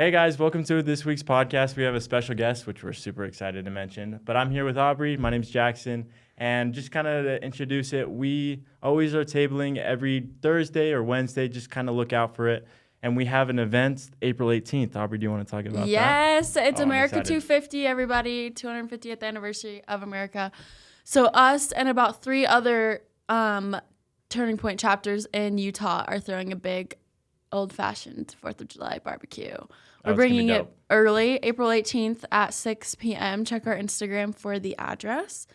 Hey guys, welcome to this week's podcast. We have a special guest, which we're super excited to mention. But I'm here with Aubree. My name's Jaxon. And just kind of to introduce it, we always are tabling every Thursday or Wednesday. Just kind of look out for it. And we have an event April 18th. Aubree, do you want to talk about that? Yes, it's America 250, everybody. 250th anniversary of America. So us and about 3 other Turning Point chapters in Utah are throwing a big old-fashioned 4th of July barbecue. We're bringing it early, April 18th at 6 p.m. Check our Instagram for the address.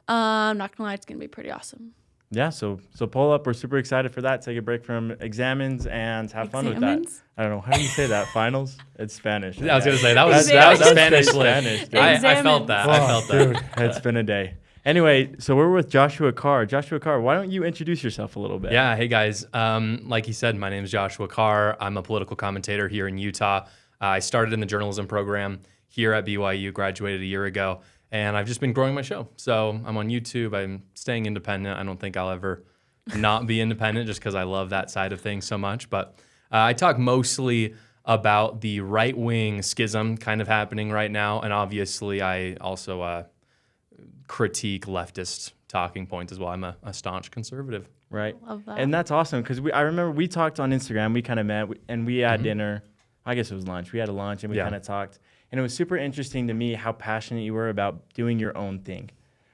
I'm not going to lie, it's going to be pretty awesome. Yeah, so pull up. We're super excited for that. Take a break from examens and have fun with that. I don't know. How do you say that? Finals? It's Spanish. I was going to say, that was Spanish. I felt that. Dude, it's been a day. Anyway, so we're with Joshua Carr. Joshua Carr, why don't you introduce yourself a little bit? Yeah, hey guys. Like he said, my name is Joshua Carr. I'm a political commentator here in Utah. I started in the journalism program here at BYU, graduated a year ago, and I've just been growing my show. So I'm on YouTube. I'm staying independent. I don't think I'll ever not be independent just because I love that side of things so much. But I talk mostly about the right-wing schism kind of happening right now, and obviously I also critique leftist talking points as well. I'm a staunch conservative. Right. Love that. And that's awesome because I remember we talked on Instagram. We kind of met and we had dinner. I guess it was lunch. We had a lunch and we kind of talked. And it was super interesting to me how passionate you were about doing your own thing.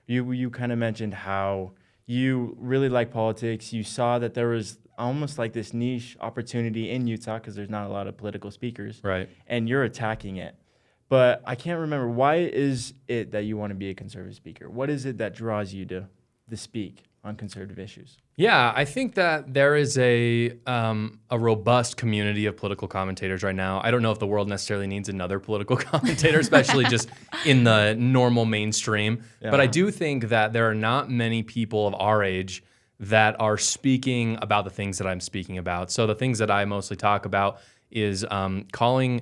You kind of mentioned how you really like politics. You saw that there was almost like this niche opportunity in Utah because there's not a lot of political speakers. Right. And you're attacking it. But I can't remember, why is it that you want to be a conservative speaker? What is it that draws you to speak on conservative issues? Yeah, I think that there is a robust community of political commentators right now. I don't know if the world necessarily needs another political commentator, especially just in the normal mainstream. Yeah. But I do think that there are not many people of our age that are speaking about the things that I'm speaking about. So the things that I mostly talk about is calling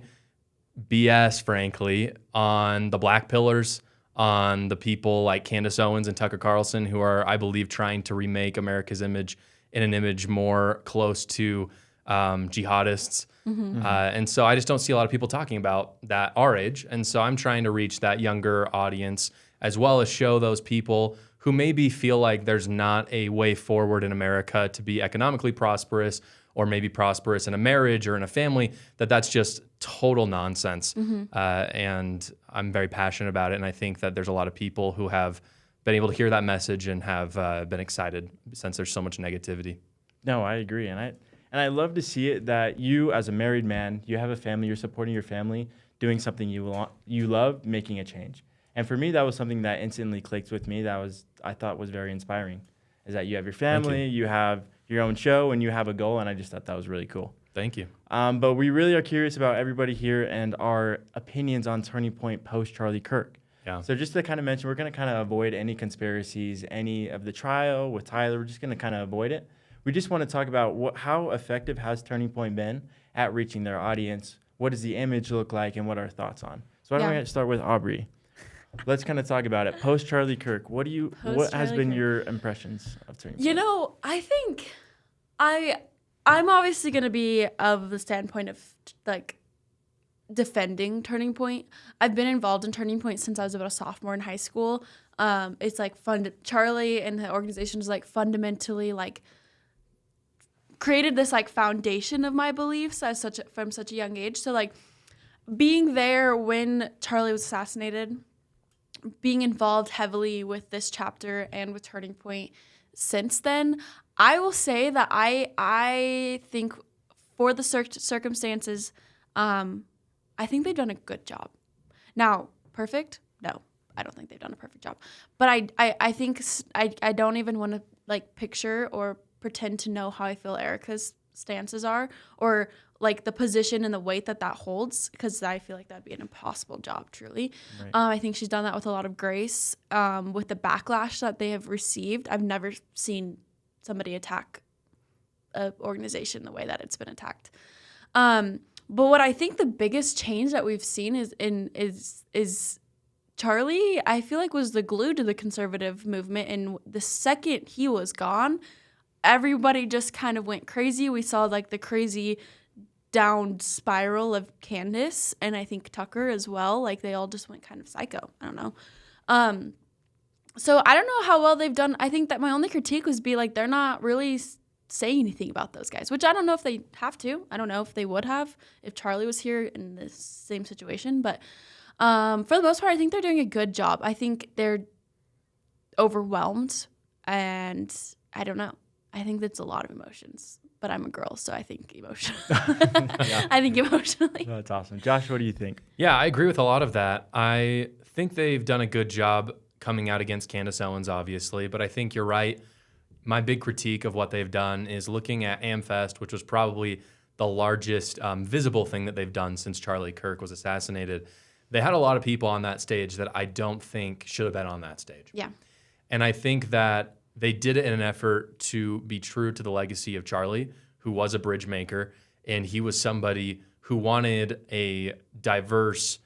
BS, frankly, on the black pillars, on the people like Candace Owens and Tucker Carlson, who are, I believe, trying to remake America's image in an image more close to jihadists. And so I just don't see a lot of people talking about that our age. And so I'm trying to reach that younger audience as well as show those people who maybe feel like there's not a way forward in America to be economically prosperous or maybe prosperous in a marriage or in a family, that's just total nonsense. And I'm very passionate about it. And I think that there's a lot of people who have been able to hear that message and have been excited since there's so much negativity. No, I agree. And I love to see it that you, as a married man, you have a family, you're supporting your family, doing something you love, making a change. And for me, that was something that instantly clicked with me. I thought was very inspiring, is that you have your family, you have your own show, and you have a goal, and I just thought that was really cool. Thank you. But we really are curious about everybody here and our opinions on Turning Point post Charlie Kirk. Yeah. So just to kind of mention, we're going to kind of avoid any conspiracies, any of the trial with Tyler. We're just going to kind of avoid it. We just want to talk about how effective has Turning Point been at reaching their audience? What does the image look like, and what are our thoughts on? So why don't we start with Aubree? Let's kind of talk about it. Post Charlie Kirk, what has been your impressions of Turning Point? You know, I think I'm obviously going to be of the standpoint of like defending Turning Point. I've been involved in Turning Point since I was about a sophomore in high school. It's like Charlie and the organization is like fundamentally like created this like foundation of my beliefs from such a young age. So like being there when Charlie was assassinated, being involved heavily with this chapter and with Turning Point since then, I will say that I think for the circumstances, I think they've done a good job. Now, perfect? No, I don't think they've done a perfect job. But I think I don't even want to like picture or pretend to know how I feel Erica's stances are, or like the position and the weight that holds, because I feel like that'd be an impossible job, truly. Right. I think she's done that with a lot of grace. With the backlash that they have received, I've never seen somebody attack an organization the way that it's been attacked. But what I think the biggest change that we've seen is Charlie, I feel like, was the glue to the conservative movement. And the second he was gone, everybody just kind of went crazy. We saw like the crazy down spiral of Candace and I think Tucker as well. Like they all just went kind of psycho. I don't know. So I don't know how well they've done. I think that my only critique was be like they're not really saying anything about those guys, which I don't know if they have to. I don't know if they would have if Charlie was here in the same situation. But for the most part, I think they're doing a good job. I think they're overwhelmed, and I don't know. I think that's a lot of emotions. But I'm a girl, so I think emotionally. I think emotionally. That's awesome. Josh, what do you think? Yeah, I agree with a lot of that. I think they've done a good job coming out against Candace Owens, obviously, but I think you're right. My big critique of what they've done is looking at AmFest, which was probably the largest visible thing that they've done since Charlie Kirk was assassinated. They had a lot of people on that stage that I don't think should have been on that stage. Yeah. And I think that they did it in an effort to be true to the legacy of Charlie, who was a bridge maker, and he was somebody who wanted a diverse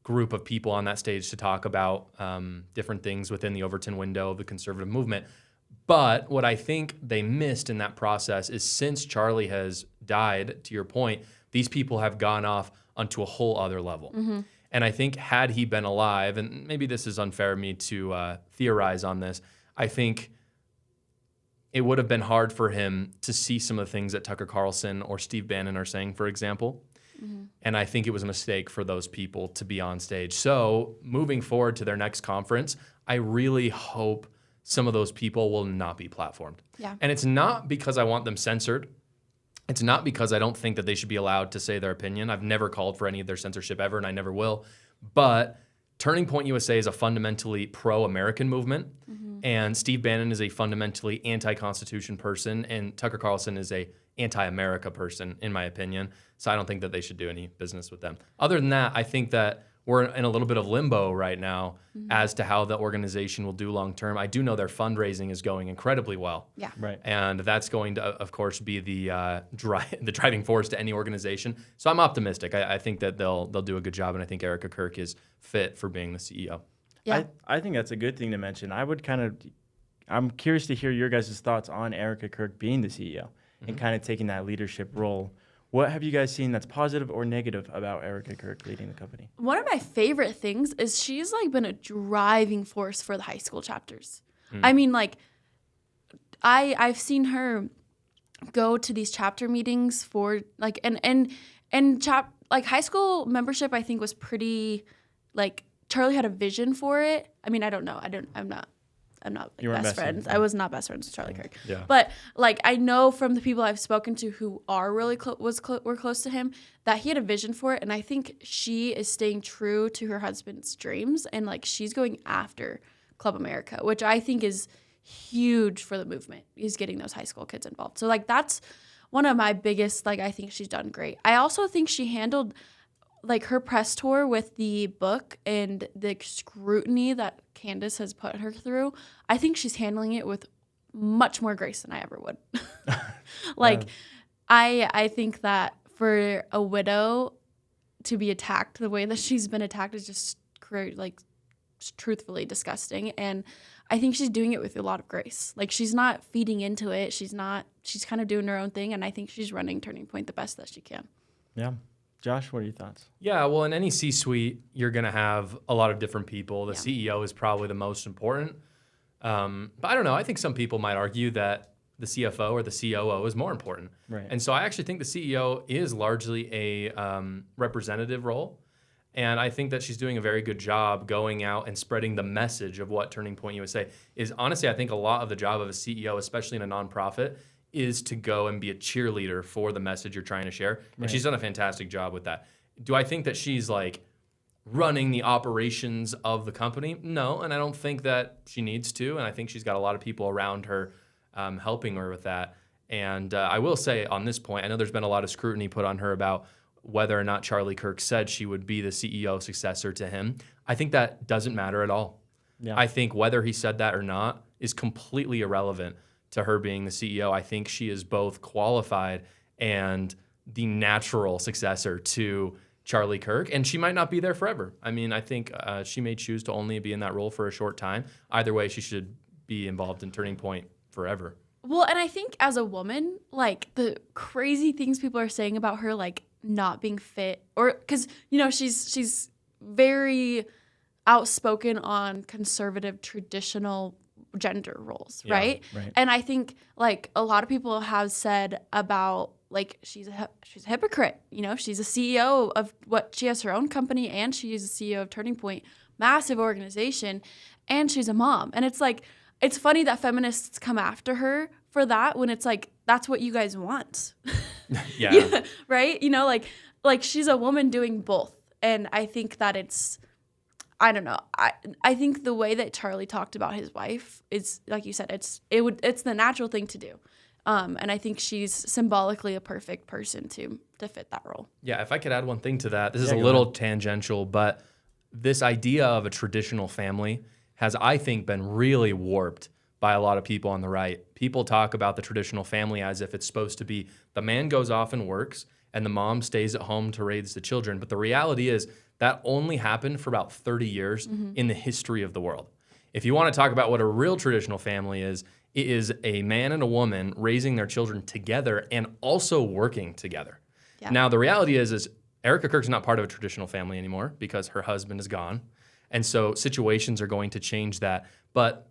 group of people on that stage to talk about different things within the Overton window of the conservative movement. But what I think they missed in that process is since Charlie has died, to your point, these people have gone off onto a whole other level. Mm-hmm. And I think had he been alive, and maybe this is unfair of me to theorize on this, I think it would have been hard for him to see some of the things that Tucker Carlson or Steve Bannon are saying, for example. Mm-hmm. And I think it was a mistake for those people to be on stage. So moving forward to their next conference, I really hope some of those people will not be platformed. Yeah. And it's not because I want them censored. It's not because I don't think that they should be allowed to say their opinion. I've never called for any of their censorship ever, and I never will. But Turning Point USA is a fundamentally pro-American movement, and Steve Bannon is a fundamentally anti-Constitution person, and Tucker Carlson is a anti-America person, in my opinion. So I don't think that they should do any business with them. Other than that, I think that we're in a little bit of limbo right now as to how the organization will do long term. I do know their fundraising is going incredibly well. Yeah. Right. And that's going to, of course, be the driving force to any organization. So I'm optimistic. I think that they'll do a good job, and I think Erica Kirk is fit for being the CEO. Yeah. I think that's a good thing to mention. I'm curious to hear your guys' thoughts on Erica Kirk being the CEO and kind of taking that leadership role. What have you guys seen that's positive or negative about Erica Kirk leading the company? One of my favorite things is she's like been a driving force for the high school chapters. I mean, like I've seen her go to these chapter meetings for like and high school membership I think was pretty like Charlie had a vision for it. I mean, I don't know. I'm not like best friends. I was not best friends with Charlie Kirk. Yeah. But like I know from the people I've spoken to who are really were close to him that he had a vision for it, and I think she is staying true to her husband's dreams, and like she's going after Club America, which I think is huge for the movement. Is getting those high school kids involved. So like that's one of my biggest I think she's done great. I also think she handled like her press tour with the book and the scrutiny that Candace has put her through, I think she's handling it with much more grace than I ever would. I think that for a widow to be attacked the way that she's been attacked is just like truthfully disgusting. And I think she's doing it with a lot of grace. Like she's not feeding into it. She's kind of doing her own thing. And I think she's running Turning Point the best that she can. Yeah. Josh, what are your thoughts? Yeah, well, in any C-suite, you're going to have a lot of different people. The CEO is probably the most important. But I don't know. I think some people might argue that the CFO or the COO is more important. Right. And so I actually think the CEO is largely a representative role. And I think that she's doing a very good job going out and spreading the message of what Turning Point USA is. Honestly, I think a lot of the job of a CEO, especially in a nonprofit, is to go and be a cheerleader for the message you're trying to share. And she's done a fantastic job with that. Do I think that she's like running the operations of the company? No, and I don't think that she needs to. And I think she's got a lot of people around her helping her with that. And I will say on this point, I know there's been a lot of scrutiny put on her about whether or not Charlie Kirk said she would be the CEO successor to him. I think that doesn't matter at all. Yeah. I think whether he said that or not is completely irrelevant to her being the CEO. I think she is both qualified and the natural successor to Charlie Kirk, and she might not be there forever. I mean, I think she may choose to only be in that role for a short time. Either way, she should be involved in Turning Point forever. Well, and I think as a woman, like the crazy things people are saying about her, like not being fit, or because she's very outspoken on conservative traditional gender roles, Yeah, right? right. And I think like a lot of people have said about like she's a hypocrite. She's a CEO of she has her own company, and she's a CEO of Turning Point, massive organization, and she's a mom. And it's like it's funny that feminists come after her for that when it's like that's what you guys want. Yeah. Right? Like she's a woman doing both. And I think that it's I don't know. I think the way that Charlie talked about his wife is, like you said, it's the natural thing to do, and I think she's symbolically a perfect person to fit that role. Yeah, if I could add one thing to that, this is Yeah, a go little ahead. tangential, but this idea of a traditional family has, I think, been really warped by a lot of people on the right. People talk about the traditional family as if it's supposed to be the man goes off and works and the mom stays at home to raise the children. But the reality is that only happened for about 30 years in the history of the world. If you want to talk about what a real traditional family is, it is a man and a woman raising their children together and also working together. Yeah. Now, the reality is Erica Kirk's not part of a traditional family anymore because her husband is gone. And so situations are going to change that. But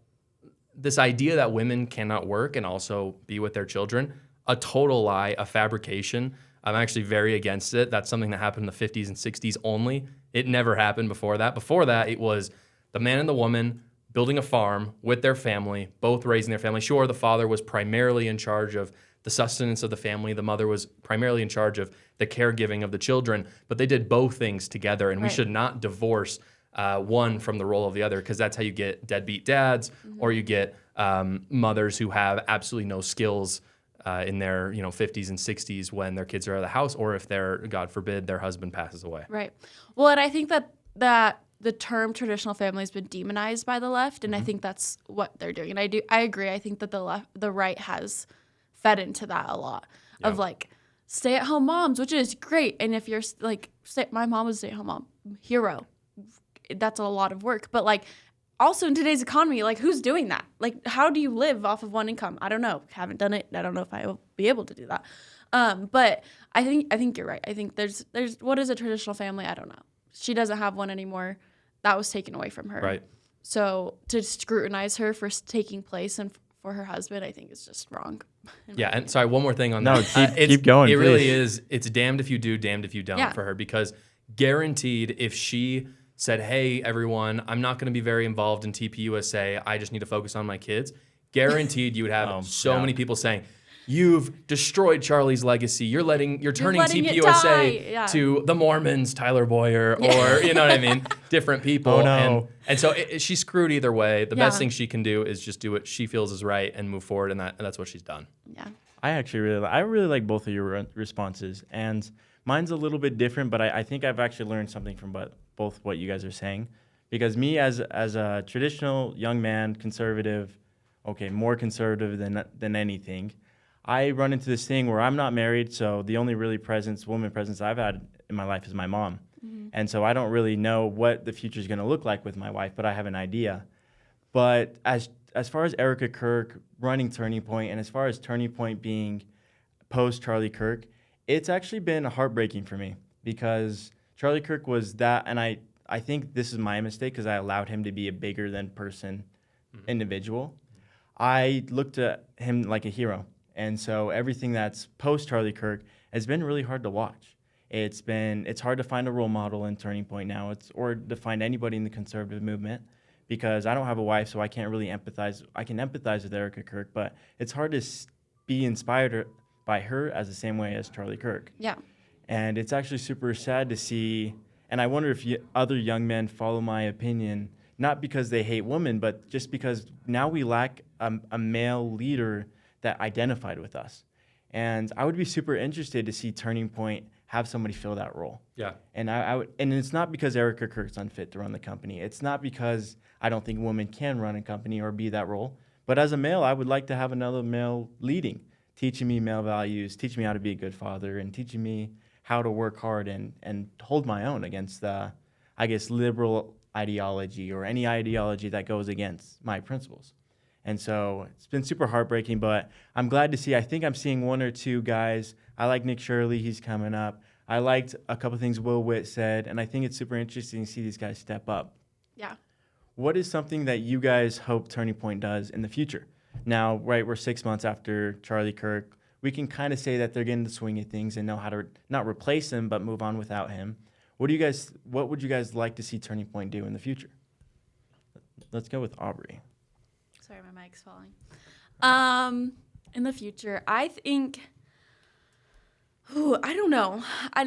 this idea that women cannot work and also be with their children, a total lie, a fabrication. I'm actually very against it. That's something that happened in the 50s and 60s only. It never happened before that. Before that, it was the man and the woman building a farm with their family, both raising their family. Sure, the father was primarily in charge of the sustenance of the family. The mother was primarily in charge of the caregiving of the children, but they did both things together, and we Right. should not divorce one from the role of the other, because that's how you get deadbeat dads, or you get mothers who have absolutely no skills in their 50s and 60s when their kids are out of the house, or if they're, God forbid, their husband passes away. Right. Well, and I think that the term traditional family has been demonized by the left, and I think that's what they're doing. And I agree. I think that the right has fed into that a lot of like stay-at-home moms, which is great. And if you're like, my mom was a stay-at-home mom, hero. That's a lot of work. But like also in today's economy, like who's doing that? Like how do you live off of one income? I don't know. Haven't done it. I don't know if I will be able to do that. But I think you're right. I think there's what is a traditional family? I don't know. She doesn't have one anymore. That was taken away from her. Right. So to scrutinize her for taking place and for her husband, I think is just wrong. Yeah, and sorry, one more thing on No, that. keep going, It really please. is. It's damned if you do, damned if you don't Yeah. for her, because guaranteed, if she said, "Hey, everyone, I'm not going to be very involved in TPUSA. I just need to focus on my kids," guaranteed you would have so many people saying, "You've destroyed Charlie's legacy. You're turning letting it TPUSA die." Yeah. to the Mormons, Tyler Boyer, or you know what I mean, different people." Oh, no. And so she's screwed either way. The best Yeah. thing she can do is just do what she feels is right and move forward, and that's what she's done. Yeah. I really like both of your responses, and mine's a little bit different, but I think I've actually learned something from both what you guys are saying, because me as a traditional young man, conservative, more conservative than anything, I run into this thing where I'm not married, so the only really woman presence I've had in my life is my mom, and so I don't really know what the future is going to look like with my wife, but I have an idea. But as far as Erica Kirk running Turning Point, and as far as Turning Point being post Charlie Kirk, it's actually been heartbreaking for me, because Charlie Kirk was that, and I think this is my mistake because I allowed him to be a bigger than person individual. I looked at him like a hero, and so everything that's post Charlie Kirk has been really hard to watch. It's hard to find a role model in Turning Point now, or to find anybody in the conservative movement, because I don't have a wife, so I can't really empathize. I can empathize with Erica Kirk, but it's hard to be inspired by her as the same way as Charlie Kirk. Yeah. And it's actually super sad to see, and I wonder if other young men follow my opinion, not because they hate women, but just because now we lack a male leader that identified with us. And I would be super interested to see Turning Point have somebody fill that role. Yeah. And and it's not because Erica Kirk's unfit to run the company. It's not because I don't think women can run a company or be that role. But as a male, I would like to have another male leading, teaching me male values, teaching me how to be a good father, and teaching me how to work hard and hold my own against liberal ideology or any ideology that goes against my principles. And so it's been super heartbreaking, but I'm glad to see. I think I'm seeing one or two guys. I like Nick Shirley. He's coming up. I liked a couple things Will Witt said, and I think it's super interesting to see these guys step up. Yeah. What is something that you guys hope Turning Point does in the future? Now, right, we're 6 months after Charlie Kirk. We can kind of say that they're getting the swing of things and know how to not replace him, but move on without him. What would you guys like to see Turning Point do in the future? Let's go with Aubree. Sorry, my mic's falling. In the future, I think. I don't know. I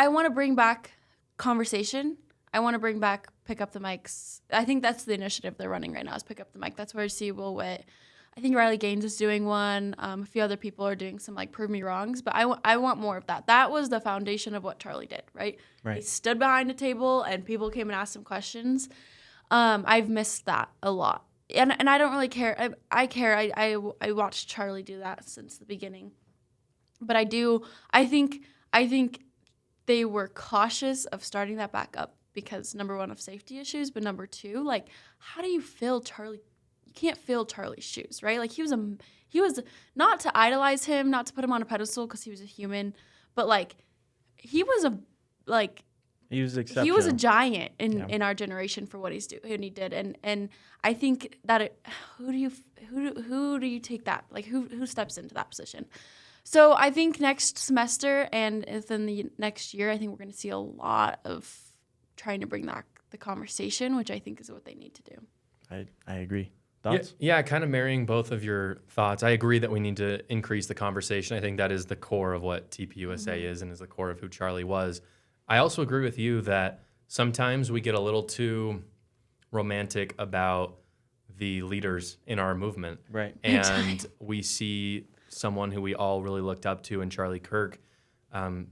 want to bring back conversation. I want to bring back pick up the mics. I think that's the initiative they're running right now is pick up the mic. That's where I see Will Witt. I think Riley Gaines is doing one. A few other people are doing some like prove me wrongs, but I want more of that. That was the foundation of what Charlie did, right? He stood behind a table and people came and asked him questions. I've missed that a lot. And I don't really care. I care. I watched Charlie do that since the beginning. But I think they were cautious of starting that back up because number one of safety issues, but number two, like how do you fill Charlie? You can't fill Charlie's shoes, right? Like he was not to idolize him, not to put him on a pedestal because he was a human, but like he was exceptional. He was a giant in our generation for what he did, and I think that who do you take that, like who steps into that position? So I think next semester and within the next year, I think we're going to see a lot of trying to bring back the conversation, which I think is what they need to do. I agree. Thoughts? Yeah, kind of marrying both of your thoughts. I agree that we need to increase the conversation. I think that is the core of what TPUSA is and is the core of who Charlie was. I also agree with you that sometimes we get a little too romantic about the leaders in our movement. Right. And we see someone who we all really looked up to in Charlie Kirk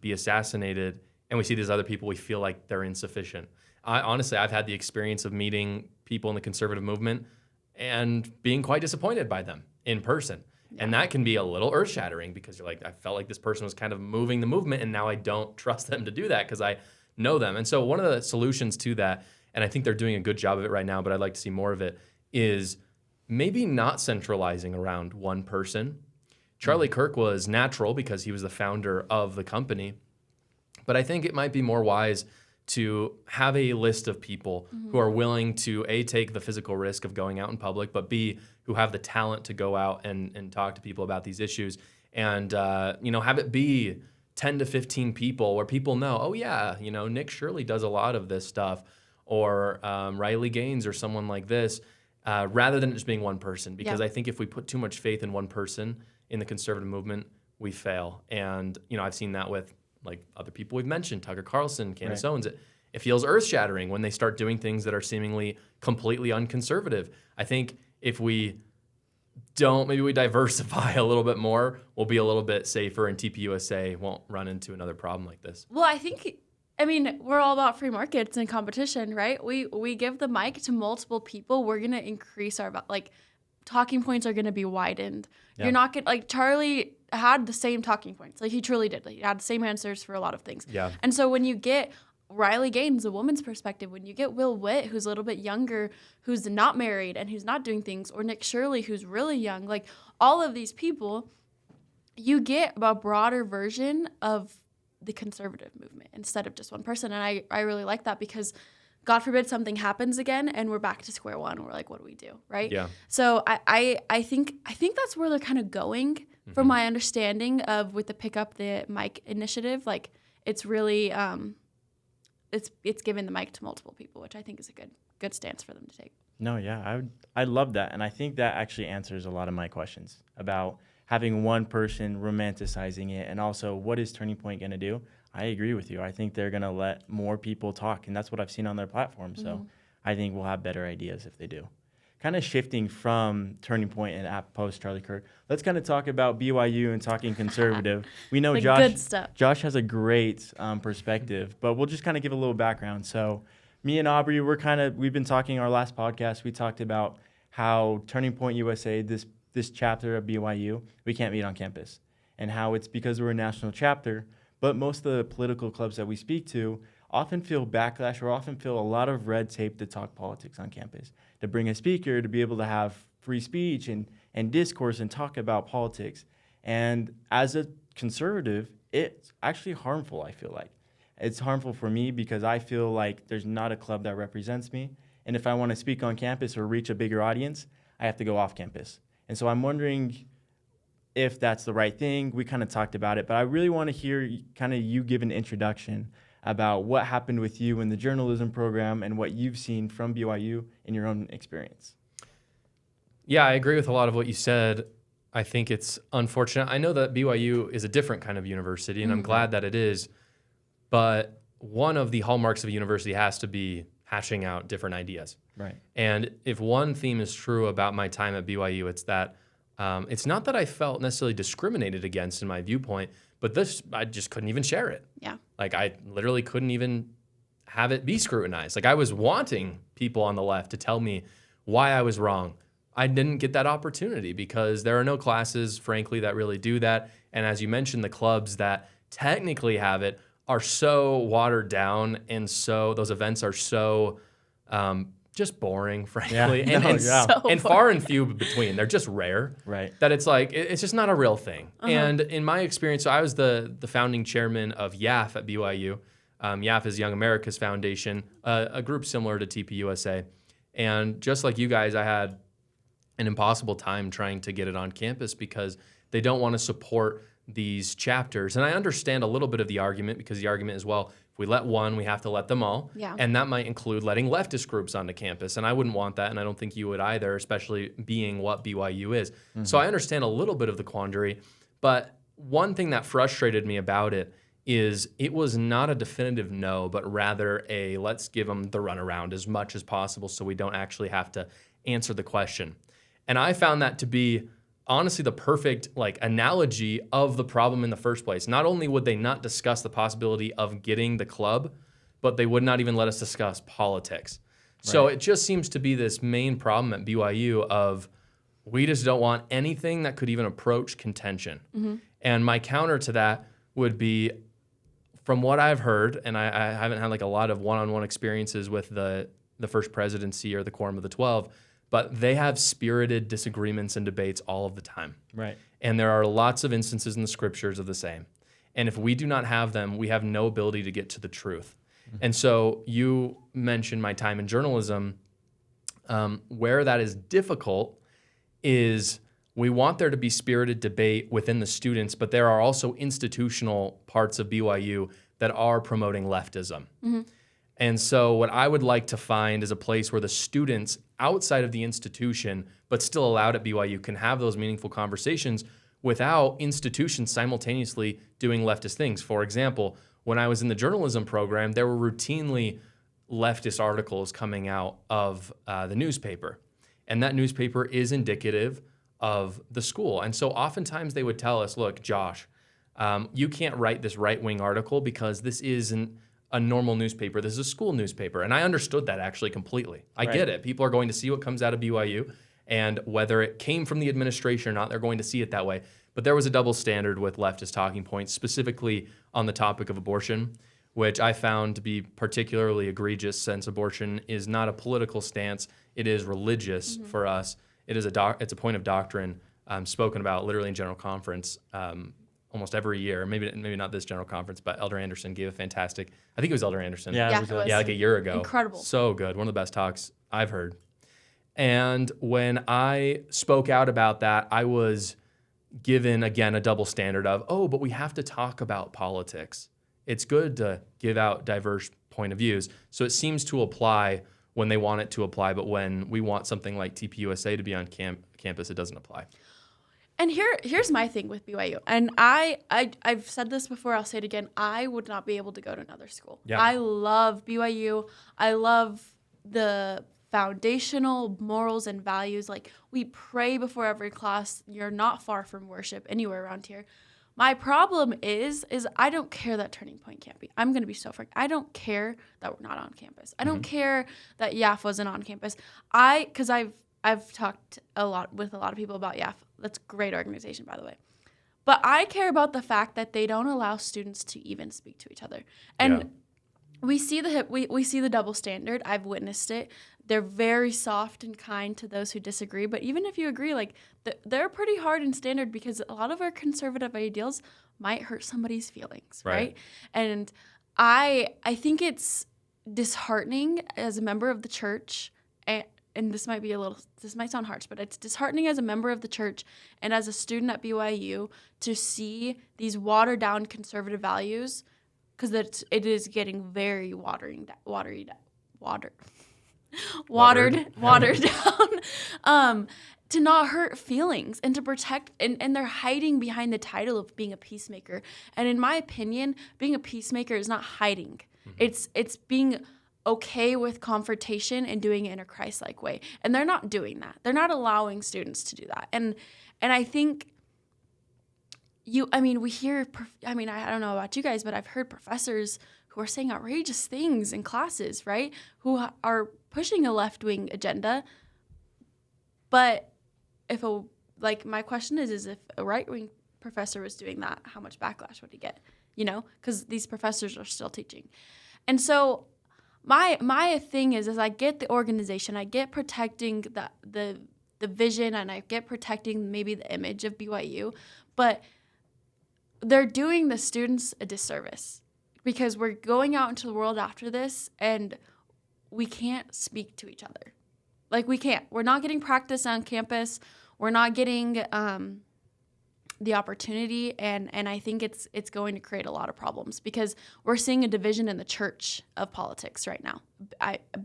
be assassinated, and we see these other people, we feel like they're insufficient. Honestly, I've had the experience of meeting people in the conservative movement and being quite disappointed by them in person. Yeah. And that can be a little earth-shattering because you're like, I felt like this person was kind of moving the movement, and now I don't trust them to do that because I know them. And so one of the solutions to that, and I think they're doing a good job of it right now, but I'd like to see more of it, is maybe not centralizing around one person. Charlie Kirk was natural because he was the founder of the company, but I think it might be more wise to have a list of people who are willing to A, take the physical risk of going out in public, but B, who have the talent to go out and talk to people about these issues, and have it be 10 to 15 people where people know, oh yeah, Nick Shirley does a lot of this stuff, or Riley Gaines or someone like this, rather than it just being one person. Because I think if we put too much faith in one person in the conservative movement, we fail. And I've seen that with like other people we've mentioned, Tucker Carlson, Candace Owens. It feels earth-shattering when they start doing things that are seemingly completely unconservative. I think if we maybe we diversify a little bit more, we'll be a little bit safer, and TPUSA won't run into another problem like this. Well, we're all about free markets and competition, right? We give the mic to multiple people. We're going to increase our, talking points are going to be widened. Yeah. You're not going to, Charlie had the same talking points. He truly did. He had the same answers for a lot of things. Yeah. And so when you get Riley Gaines, a woman's perspective, when you get Will Witt, who's a little bit younger, who's not married and who's not doing things, or Nick Shirley, who's really young, all of these people, you get a broader version of the conservative movement instead of just one person. And I really like that because God forbid something happens again and we're back to square one. We're like, what do we do, right? Yeah. So I think that's where they're kind of going from my understanding of with the Pick Up the Mic initiative. It's really it's giving the mic to multiple people, which I think is a good stance for them to take. No, yeah, I love that. And I think that actually answers a lot of my questions about having one person romanticizing it, and also what is Turning Point going to do? I agree with you. I think they're going to let more people talk, and that's what I've seen on their platform. So I think we'll have better ideas if they do. Kind of shifting from Turning Point and post Charlie Kirk, let's kind of talk about BYU and talking conservative. We know Josh has a great perspective, but we'll just kind of give a little background. So me and Aubree, we've been talking our last podcast. We talked about how Turning Point USA, this chapter of BYU, we can't meet on campus, and how it's because we're a national chapter, but most of the political clubs that we speak to often feel backlash or often feel a lot of red tape to talk politics on campus, to bring a speaker, to be able to have free speech and discourse and talk about politics. And as a conservative, it's actually harmful, I feel like. It's harmful for me because I feel like there's not a club that represents me. And if I want to speak on campus or reach a bigger audience, I have to go off campus. And so I'm wondering if that's the right thing. We kind of talked about it, but I really want to hear kind of you give an introduction about what happened with you in the journalism program and what you've seen from BYU in your own experience. Yeah, I agree with a lot of what you said. I think it's unfortunate. I know that BYU is a different kind of university, and I'm glad that it is. But one of the hallmarks of a university has to be hashing out different ideas. Right. And if one theme is true about my time at BYU, it's that it's not that I felt necessarily discriminated against in my viewpoint, but I just couldn't even share it. Yeah. Like I literally couldn't even have it be scrutinized. Like I was wanting people on the left to tell me why I was wrong. I didn't get that opportunity because there are no classes, frankly, that really do that. And as you mentioned, the clubs that technically have it are so watered down, and so those events are so just boring, frankly, and far and few between. They're just rare. Right. That it's like it's just not a real thing. And in my experience, so I was the founding chairman of YAF at BYU. YAF is Young America's Foundation, a group similar to TPUSA. And just like you guys, I had an impossible time trying to get it on campus because they don't want to support these chapters. And I understand a little bit of the argument because the argument is, well, if we let one, we have to let them all. Yeah. And that might include letting leftist groups onto campus. And I wouldn't want that, and I don't think you would either, especially being what BYU is. Mm-hmm. So I understand a little bit of the quandary. But one thing that frustrated me about it is it was not a definitive no, but rather a let's give them the runaround as much as possible so we don't actually have to answer the question. And I found that to be honestly the perfect analogy of the problem in the first place. Not only would they not discuss the possibility of getting the club, but they would not even let us discuss politics. Right. So it just seems to be this main problem at BYU of we just don't want anything that could even approach contention. Mm-hmm. And my counter to that would be, from what I've heard, and I haven't had a lot of one-on-one experiences with the first presidency or the Quorum of the 12, but they have spirited disagreements and debates all of the time. Right. And there are lots of instances in the scriptures of the same. And if we do not have them, we have no ability to get to the truth. Mm-hmm. And so you mentioned my time in journalism. Where that is difficult is we want there to be spirited debate within the students, but there are also institutional parts of BYU that are promoting leftism. Mm-hmm. And so what I would like to find is a place where the students outside of the institution, but still allowed at BYU, can have those meaningful conversations without institutions simultaneously doing leftist things. For example, when I was in the journalism program, there were routinely leftist articles coming out of the newspaper. And that newspaper is indicative of the school. And so oftentimes they would tell us, look, Josh, you can't write this right-wing article because this isn't a normal newspaper. This is a school newspaper. And I understood that actually completely. I get it. People are going to see what comes out of BYU, and whether it came from the administration or not, they're going to see it that way. But there was a double standard with leftist talking points, specifically on the topic of abortion, which I found to be particularly egregious since abortion is not a political stance. It is religious for us. It is it's a point of doctrine spoken about literally in General Conference almost every year. Maybe not this General Conference, but Elder Anderson gave a fantastic, I think it was Elder Anderson. Yeah, it was. Yeah, like a year ago. Incredible. So good. One of the best talks I've heard. And when I spoke out about that, I was given, again, a double standard of, but we have to talk about politics. It's good to give out diverse point of views. So it seems to apply when they want it to apply, but when we want something like TPUSA to be on campus, it doesn't apply. And here's my thing with BYU. And I've said this before, I'll say it again. I would not be able to go to another school. Yeah. I love BYU. I love the foundational morals and values. We pray before every class. You're not far from worship anywhere around here. My problem is I don't care that Turning Point can't be. I'm going to be so frank. I don't care that we're not on campus. I don't care that YAF wasn't on campus. Because I've talked a lot with a lot of people about YAF. That's a great organization, by the way. But I care about the fact that they don't allow students to even speak to each other. And we see the double standard. I've witnessed it. They're very soft and kind to those who disagree. But even if you agree, like they're pretty hard and standard because a lot of our conservative ideals might hurt somebody's feelings, right? And I think it's disheartening as a member of the church, and this might sound harsh, but it's disheartening as a member of the church and as a student at BYU to see these watered down conservative values, because it is getting very watered down, to not hurt feelings and to protect, and they're hiding behind the title of being a peacemaker. And in my opinion, being a peacemaker is not hiding. Mm-hmm. It's being okay with confrontation and doing it in a Christ-like way. And they're not doing that. They're not allowing students to do that. And I think we hear, I don't know about you guys, but I've heard professors who are saying outrageous things in classes, right? Who are pushing a left-wing agenda. But my question is if a right-wing professor was doing that, how much backlash would he get? Because these professors are still teaching. And so my thing is I get the organization, I get protecting the vision, and I get protecting maybe the image of BYU, but they're doing the students a disservice because we're going out into the world after this and we can't speak to each other. We can't. We're not getting practice on campus. We're not getting the opportunity, and I think it's going to create a lot of problems because we're seeing a division in the church of politics right now,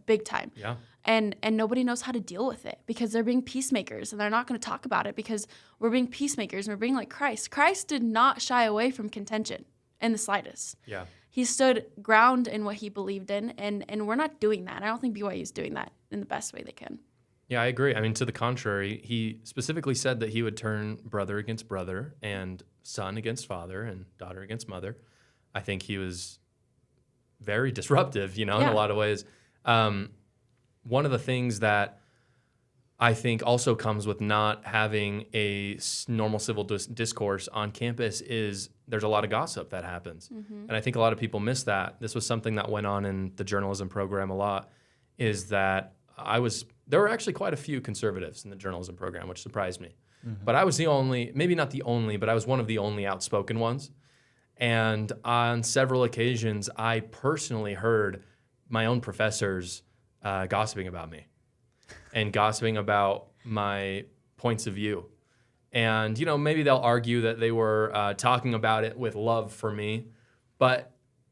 big time. Yeah. And nobody knows how to deal with it because they're being peacemakers, and they're not going to talk about it because we're being peacemakers and we're being like Christ. Christ did not shy away from contention in the slightest. Yeah. He stood ground in what he believed in, and we're not doing that. I don't think BYU is doing that in the best way they can. Yeah, I agree. To the contrary, he specifically said that he would turn brother against brother and son against father and daughter against mother. I think he was very disruptive, in a lot of ways. One of the things that I think also comes with not having a normal civil discourse on campus is there's a lot of gossip that happens. Mm-hmm. And I think a lot of people miss that. This was something that went on in the journalism program a lot, is that there were actually quite a few conservatives in the journalism program, which surprised me. Mm-hmm. But I was maybe not the only, but I was one of the only outspoken ones. And on several occasions, I personally heard my own professors gossiping about me and gossiping about my points of view. And, maybe they'll argue that they were talking about it with love for me, but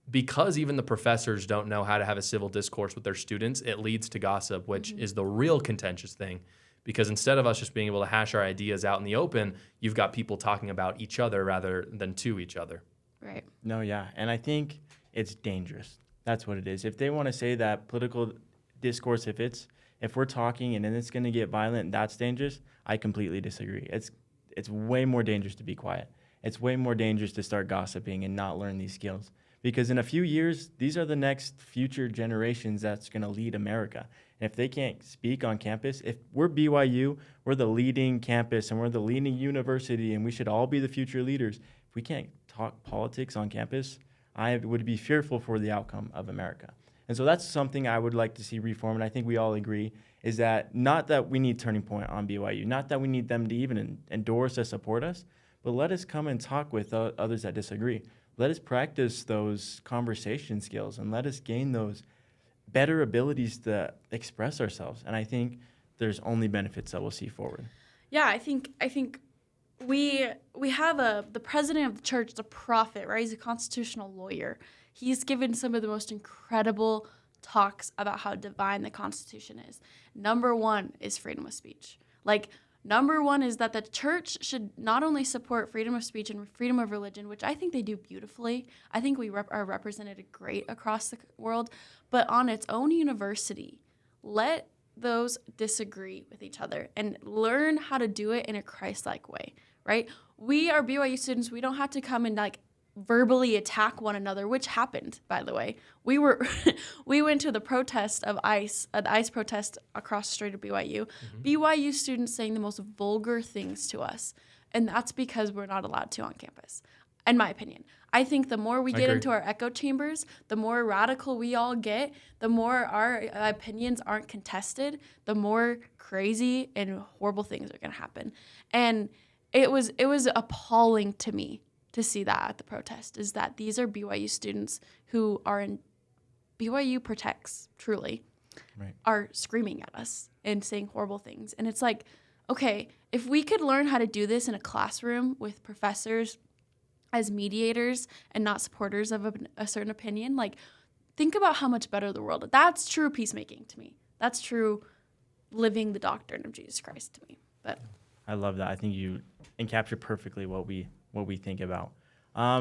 because even the professors don't know how to have a civil discourse with their students, it leads to gossip, which is the real contentious thing. Because instead of us just being able to hash our ideas out in the open, you've got people talking about each other rather than to each other. Right. No, yeah. And I think it's dangerous. That's what it is. If they want to say that political discourse, if we're talking and then it's going to get violent, that's dangerous, I completely disagree. It's way more dangerous to be quiet. It's way more dangerous to start gossiping and not learn these skills. Because in a few years, these are the next future generations that's going to lead America. And if they can't speak on campus, if we're BYU, we're the leading campus and we're the leading university and we should all be the future leaders. If we can't talk politics on campus, I would be fearful for the outcome of America. And so that's something I would like to see reform, and I think we all agree, is that not that we need Turning Point on BYU, not that we need them to even endorse or support us, but let us come and talk with others that disagree. Let us practice those conversation skills and let us gain those better abilities to express ourselves. And I think there's only benefits that we'll see forward. Yeah, I think we have the president of the church, the prophet, right? He's a constitutional lawyer. He's given some of the most incredible talks about how divine the Constitution is. Number one is freedom of speech. Number one is that the church should not only support freedom of speech and freedom of religion, which I think they do beautifully. I think we are represented great across the world. But on its own university, let those disagree with each other and learn how to do it in a Christ-like way, right? We are BYU students. We don't have to come and verbally attack one another, which happened, by the way. We went to the protest of ICE, the ICE protest across the street of BYU. Mm-hmm. BYU students saying the most vulgar things to us, and that's because we're not allowed to on campus. in my opinion. I think the more we get Agree. into our echo chambers, the more radical we all get, the more our opinions aren't contested, the more crazy and horrible things are going to happen. And it was appalling to me to see that at the protest, is that these are BYU students who are in BYU protects, truly, Right. are screaming at us and saying horrible things. And it's like, okay, if we could learn how to do this in a classroom with professors as mediators and not supporters of a certain opinion, like, think about how much better the world. That's true peacemaking to me. That's true living the doctrine of Jesus Christ to me. But I love that. I think you encapture perfectly what we think about.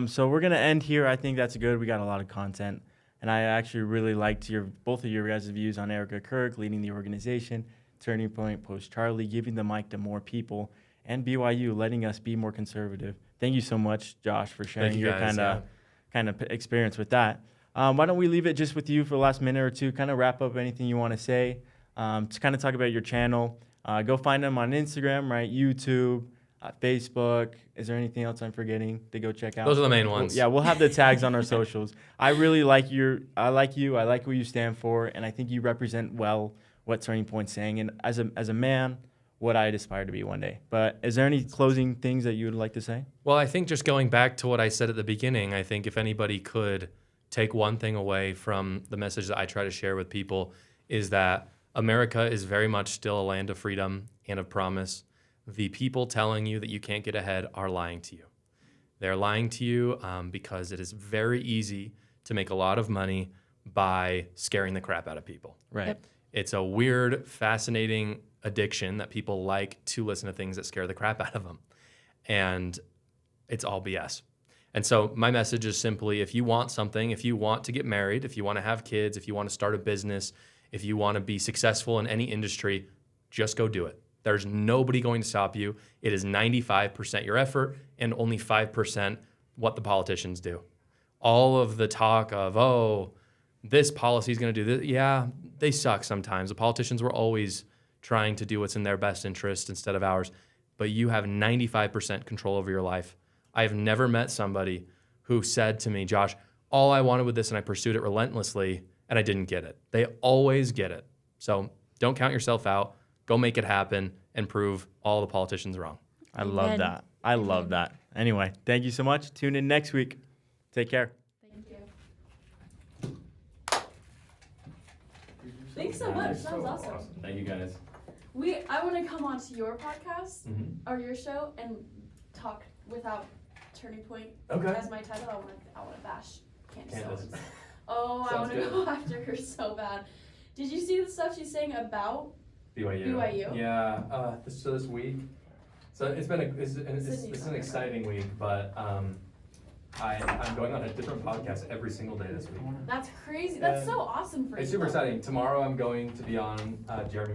So we're gonna end here. I think that's good. We got a lot of content, and I actually really liked both of your guys' views on Erica Kirk leading the organization, Turning Point, post Charlie, giving the mic to more people, and BYU letting us be more conservative. Thank you so much, Josh, for sharing your kind of experience with that. Why don't we leave it just with you for the last minute or two, kind of wrap up anything you want to say, to kind of talk about your channel. Go find them on Instagram, right? YouTube, Facebook. Is there anything else I'm forgetting to go check out? Those are the main ones. We'll have the tags on our socials. I really like you. I like what you stand for, and I think you represent well what Turning Point's saying. And as a man, what I'd aspire to be one day. But is there any closing things that you would like to say? Well, I think just going back to what I said at the beginning, I think if anybody could take one thing away from the message that I try to share with people, is that America is very much still a land of freedom and of promise. The people telling you that you can't get ahead are lying to you. They're lying to you because it is very easy to make a lot of money by scaring the crap out of people. Right. Yep. It's a weird, fascinating addiction that people like to listen to things that scare the crap out of them. And it's all BS. And so my message is simply, if you want something, if you want to get married, if you want to have kids, if you want to start a business, if you want to be successful in any industry, just go do it. There's nobody going to stop you. It is 95% your effort and only 5% what the politicians do. All of the talk of, oh, this policy is going to do this. Yeah, they suck sometimes. The politicians were always trying to do what's in their best interest instead of ours. But you have 95% control over your life. I have never met somebody who said to me, Josh, all I wanted with this and I pursued it relentlessly and I didn't get it. They always get it. So don't count yourself out. Go make it happen and prove all the politicians wrong. I love that. I love that. Anyway, thank you so much. Tune in next week. Take care. thank you. Thanks so much. That was awesome. Thank you, guys. I want to come on to your podcast Mm-hmm. or your show and talk without Turning Point Okay. as my title. I want to bash Candace. Candace. Oh, I Sounds want to good. go after her so bad. Did you see the stuff she's saying about BYU. BYU? Yeah. This week. So it's been it's an exciting week, but I'm going on a different podcast every single day this week. That's crazy. That's And so awesome for you. It's super exciting. Tomorrow I'm going to be on Jeremy